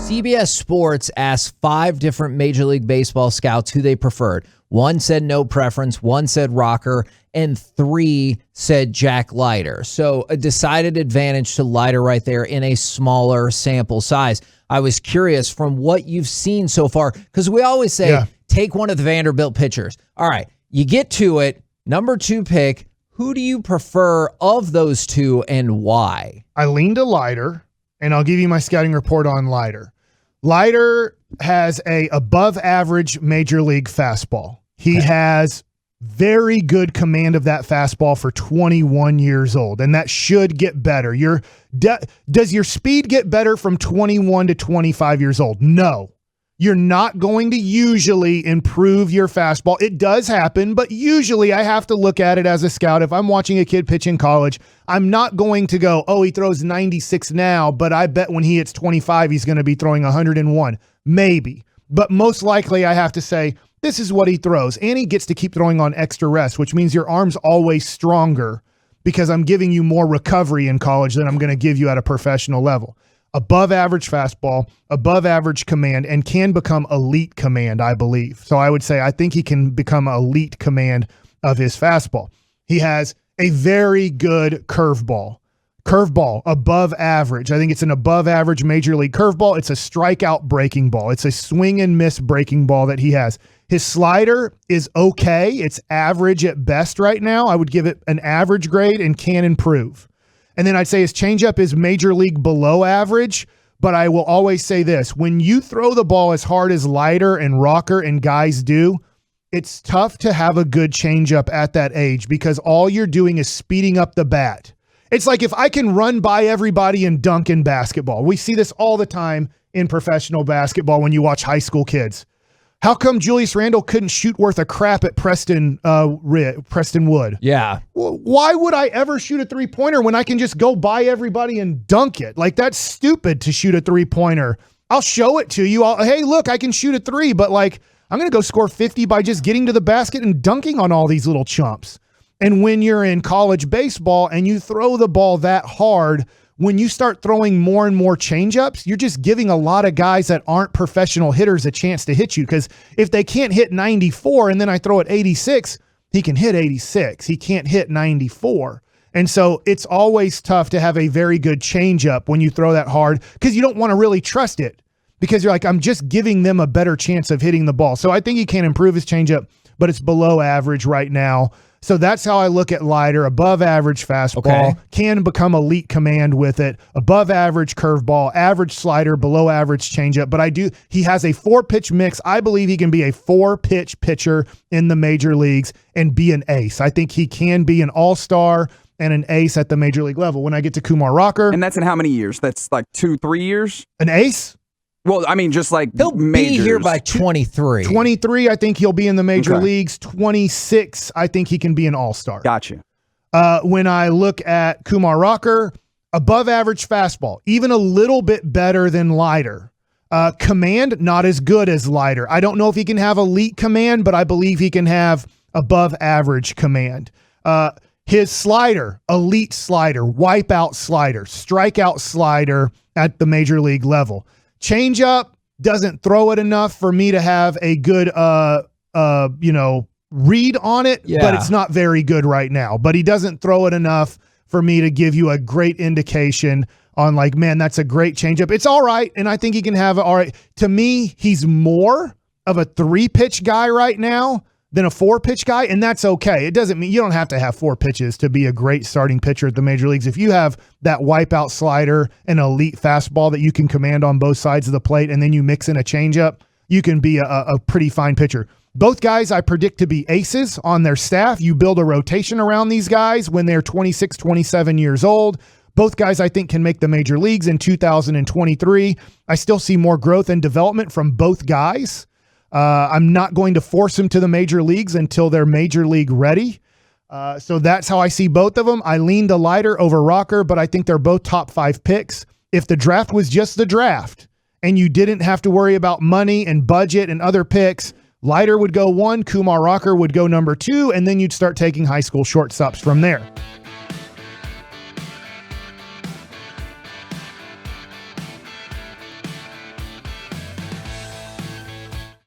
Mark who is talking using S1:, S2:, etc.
S1: CBS Sports asked 5 different Major League Baseball scouts who they preferred. 1 said no preference, 1 said Rocker, and 3 said Jack Leiter. So a decided advantage to Leiter right there in a smaller sample size. I was curious from what you've seen so far, because we always say, take one of the Vanderbilt pitchers. All right, you get to it, number 2 pick. Who do you prefer of those 2 and why?
S2: I lean to Leiter, and I'll give you my scouting report on Leiter. Leiter has a above average major league fastball. He has very good command of that fastball for 21 years old, and that should get better. Does your speed get better from 21 to 25 years old? No. You're not going to usually improve your fastball. It does happen, but usually I have to look at it as a scout. If I'm watching a kid pitch in college, I'm not going to go, oh, he throws 96 now, but I bet when he hits 25, he's going to be throwing 101. Maybe. But most likely I have to say, this is what he throws. And he gets to keep throwing on extra rest, which means your arm's always stronger because I'm giving you more recovery in college than I'm going to give you at a professional level. Above average fastball, above average command, and can become elite command, I believe. So I would say I think he can become elite command of his fastball. He has a very good curveball. Curveball, above average. I think it's an above average major league curveball. It's a strikeout breaking ball. It's a swing and miss breaking ball that he has. His slider is okay. It's average at best right now. I would give it an average grade and can improve. And then I'd say his changeup is major league below average, but I will always say this. When you throw the ball as hard as Leiter and Rocker and guys do, it's tough to have a good changeup at that age because all you're doing is speeding up the bat. It's like if I can run by everybody and dunk in basketball. We see this all the time in professional basketball when you watch high school kids. How come Julius Randle couldn't shoot worth a crap at Preston Wood?
S1: Yeah.
S2: Well, why would I ever shoot a three-pointer when I can just go by everybody and dunk it? Like, that's stupid to shoot a three-pointer. I'll show it to you. Hey, look, I can shoot a 3, but like I'm going to go score 50 by just getting to the basket and dunking on all these little chumps. And when you're in college baseball and you throw the ball that hard, when you start throwing more and more changeups, you're just giving a lot of guys that aren't professional hitters a chance to hit you. Because if they can't hit 94 and then I throw it 86, he can hit 86. He can't hit 94. And so it's always tough to have a very good changeup when you throw that hard because you don't want to really trust it because you're like, I'm just giving them a better chance of hitting the ball. So I think he can improve his changeup, but it's below average right now. So that's how I look at Leiter. Above average fastball, can become elite command with it. Above average curveball, average slider, below average changeup. But he has a 4-pitch mix. I believe he can be a 4-pitch pitcher in the major leagues and be an ace. I think he can be an all-star and an ace at the major league level. When I get to Kumar Rocker.
S3: And that's in how many years? That's like 2-3 years?
S2: An ace?
S3: Well, I mean, just like
S1: he'll
S3: majors.
S1: be here by 23.
S2: 23, I think he'll be in the major leagues. 26, I think he can be an all-star.
S3: Gotcha.
S2: When I look at Kumar Rocker, above average fastball, even a little bit better than Leiter. Command, not as good as Leiter. I don't know if he can have elite command, but I believe he can have above average command. His slider, elite slider, wipeout slider, strikeout slider at the major league level. Changeup, doesn't throw it enough for me to have a good, read on it, but it's not very good right now. But he doesn't throw it enough for me to give you a great indication on like, man, that's a great changeup. It's all right, and I think he can have it all right. To me, he's more of a 3-pitch guy right now than a 4-pitch guy, and that's okay. It doesn't mean you don't have to have 4 pitches to be a great starting pitcher at the major leagues. If you have that wipeout slider and elite fastball that you can command on both sides of the plate, and then you mix in a changeup, you can be a pretty fine pitcher. Both guys I predict to be aces on their staff. You build a rotation around these guys when they're 26, 27 years old. Both guys I think can make the major leagues in 2023. I still see more growth and development from both guys. I'm not going to force them to the major leagues until they're major league ready. So that's how I see both of them. I lean to Leiter over Rocker, but I think they're both top 5 picks. If the draft was just the draft and you didn't have to worry about money and budget and other picks, Leiter would go 1, Kumar Rocker would go number 2, and then you'd start taking high school shortstops from there.